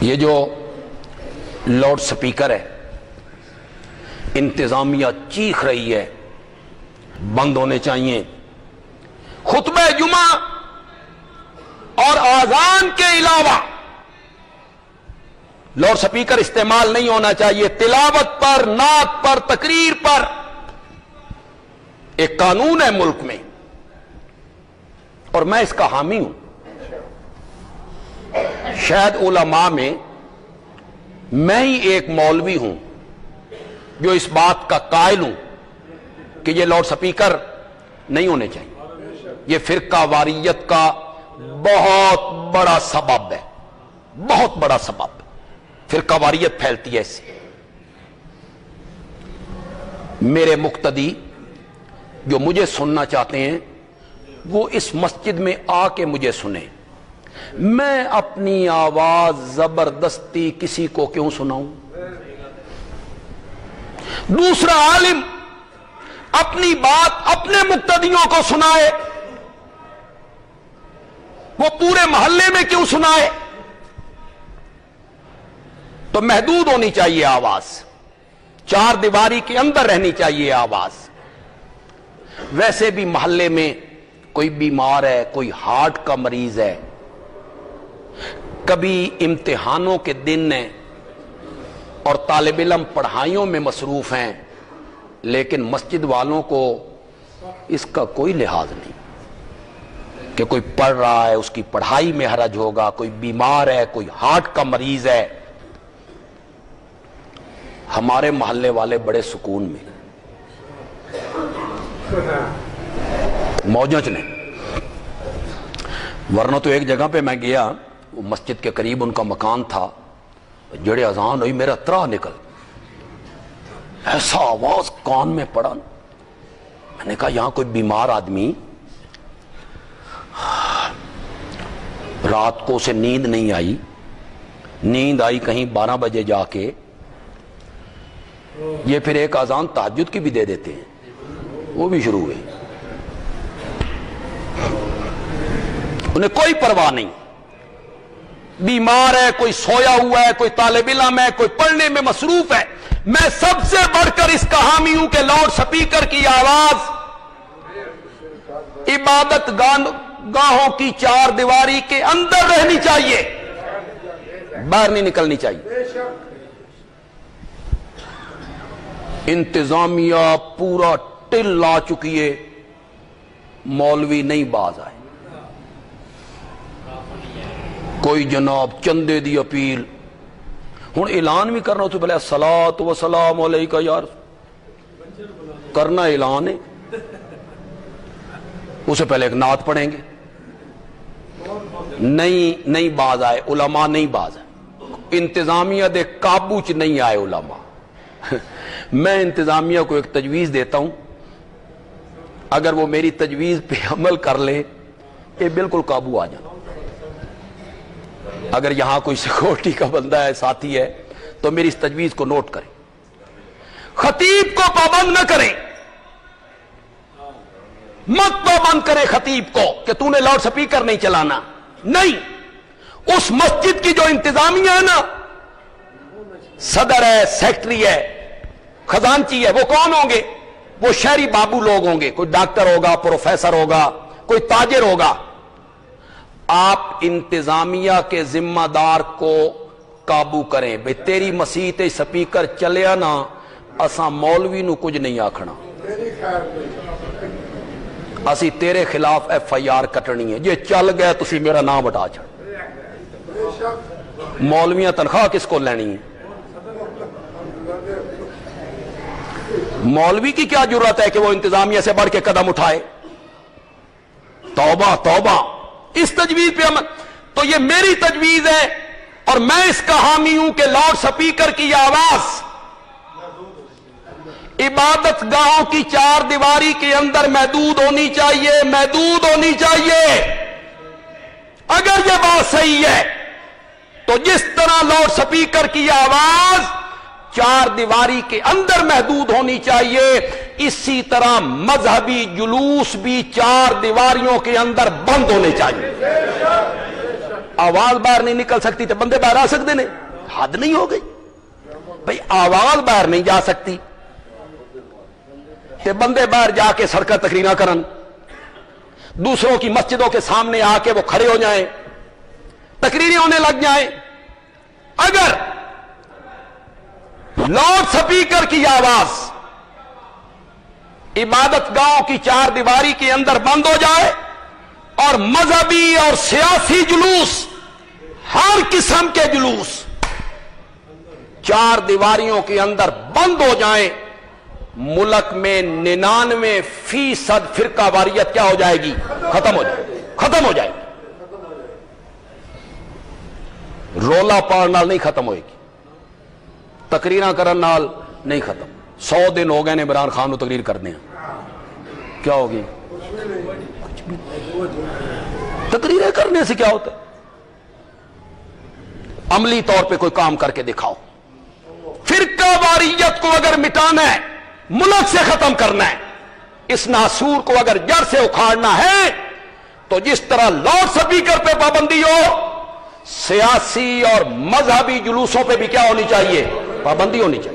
یہ جو loud speaker ہے انتظامیہ چیخ رہی ہے بند ہونے چاہیے. خطبہ جمعہ اور آذان کے علاوہ لاؤڈ سپیکر استعمال نہیں ہونا چاہیے. تلاوت پر، نعت پر، تقریر پر ایک قانون ہے ملک میں اور میں اس کا حامی ہوں. شاید علماء میں میں ہی ایک مولوی ہوں جو اس بات کا قائل ہوں کہ یہ لاؤڈ سپیکر نہیں ہونے چاہیے. یہ فرقہ واریت کا بہت بڑا سبب ہے، بہت بڑا سبب. فرقہ واریت پھیلتی ہے اس سے. میرے مقتدی جو مجھے سننا چاہتے ہیں وہ اس مسجد میں آ کے مجھے سنیں. میں اپنی آواز زبردستی کسی کو کیوں سناؤں؟ دوسرا عالم اپنی بات اپنے مقتدیوں کو سنائے، وہ پورے محلے میں کیوں سنائے؟ تو محدود ہونی چاہیے آواز، چار دیواری کے اندر رہنی چاہیے آواز. ویسے بھی محلے میں کوئی بیمار ہے، کوئی ہارٹ کا مریض ہے، کبھی امتحانوں کے دن ہیں اور طالب علم پڑھائیوں میں مصروف ہیں، لیکن مسجد والوں کو اس کا کوئی لحاظ نہیں کہ کوئی پڑھ رہا ہے اس کی پڑھائی میں حرج ہوگا، کوئی بیمار ہے، کوئی ہارٹ کا مریض ہے. ہمارے محلے والے بڑے سکون میں موجج نے. ورنہ تو ایک جگہ پہ میں گیا، وہ مسجد کے قریب ان کا مکان تھا، جڑے اذان ہوئی میرا ترا نکل، ایسا آواز کان میں پڑا. میں نے کہا یہاں کوئی بیمار آدمی رات کو اسے نیند نہیں آئی، نیند آئی کہیں 12 بجے جا کے، یہ پھر ایک اذان تہجد کی بھی دے دیتے ہیں، وہ بھی شروع ہوئی. انہیں کوئی پرواہ نہیں، بیمار ہے، کوئی سویا ہوا ہے، کوئی طالب علم ہے، کوئی پڑھنے میں مصروف ہے. میں سب سے بڑھ کر اس کا حامی ہوں کہ لاؤڈ سپیکر کی آواز عبادت گاہوں کی چار دیواری کے اندر رہنی چاہیے، باہر نہیں نکلنی چاہیے. انتظامیہ پورا ٹل لا چکی ہے، مولوی نہیں باز آئے. کوئی جناب چندے دی اپیل، ہوں اعلان بھی کرنا تو پہلے الصلاۃ والسلام علیکہ یار کرنا اعلان ہے، اسے پہلے ایک نعت پڑھیں گے. نہیں باز آئے علماء، نہیں باز آئے. انتظامیہ دے قابو چ نہیں آئے علماء. میں انتظامیہ کو ایک تجویز دیتا ہوں، اگر وہ میری تجویز پہ عمل کر لے یہ بالکل قابو آ جانا. اگر یہاں کوئی سیکورٹی کا بندہ ہے، ساتھی ہے، تو میری اس تجویز کو نوٹ کریں. خطیب کو پابند نہ کریں، مت پابند کریں خطیب کو کہ تو نے لاؤڈ سپیکر نہیں چلانا. نہیں، اس مسجد کی جو انتظامیہ ہے نا، صدر ہے، سیکٹری ہے، خزانچی ہے، وہ کون ہوں گے؟ وہ شہری بابو لوگ ہوں گے. کوئی ڈاکٹر ہوگا، پروفیسر ہوگا، کوئی تاجر ہوگا. آپ انتظامیہ کے ذمہ دار کو قابو کریں. بھئی تیری مسیح تے سپیکر چلیا نا، اساں مولوی نو کچھ نہیں آکھنا، اسی تیرے خلاف FIR کٹنی ہے. یہ چل گئے تسی میرا نام بٹا چھڑ. مولویاں تنخواہ کس کو لینی ہے؟ مولوی کی کیا ضرورت ہے کہ وہ انتظامیہ سے بڑھ کے قدم اٹھائے؟ توبہ توبہ. اس تجویز پہ عمل. تو یہ میری تجویز ہے اور میں اس کا حامی ہوں کہ لاؤڈ سپیکر کی آواز عبادت گاہوں کی چار دیواری کے اندر محدود ہونی چاہیے، محدود ہونی چاہیے. اگر یہ بات صحیح ہے تو جس طرح لاؤڈ سپیکر کی آواز چار دیواری کے اندر محدود ہونی چاہیے، اسی طرح مذہبی جلوس بھی چار دیواریوں کے اندر بند ہونے چاہیے. آواز باہر نہیں نکل سکتی تو بندے باہر آ سکتے نے؟ حد نہیں ہو گئی بھئی؟ آواز باہر نہیں جا سکتی کہ بندے باہر جا کے سڑکیں تقریراں کرن، دوسروں کی مسجدوں کے سامنے آ کے وہ کھڑے ہو جائیں، تقریریں ہونے لگ جائیں۔ اگر لاؤڈ سپیکر کی آواز عبادت گاہوں کی چار دیواری کے اندر بند ہو جائے اور مذہبی اور سیاسی جلوس، ہر قسم کے جلوس چار دیواریوں کے اندر بند ہو جائیں، ملک میں 99% فرقہ واریت کیا ہو جائے گی؟ ختم ہو جائے گی، ختم ہو جائے گی۔ رولا پاڑ نال نہیں ختم ہوئے گی، تقریراں کرن نال نہیں ختم۔ 100 دن ہو گئے نے عمران خان کو تقریر کرنے ہیں، کیا ہوگی؟ تقریریں کرنے سے کیا ہوتا ہے؟ عملی طور پہ کوئی کام کر کے دکھاؤ۔ فرقہ واریت کو اگر مٹانا ہے، ملک سے ختم کرنا ہے، اس ناسور کو اگر جڑ سے اکھاڑنا ہے، تو جس طرح لاؤڈ سپیکر پہ پابندی ہو، سیاسی اور مذہبی جلوسوں پہ بھی کیا ہونی چاہیے؟ پابندی ہونی چاہیے۔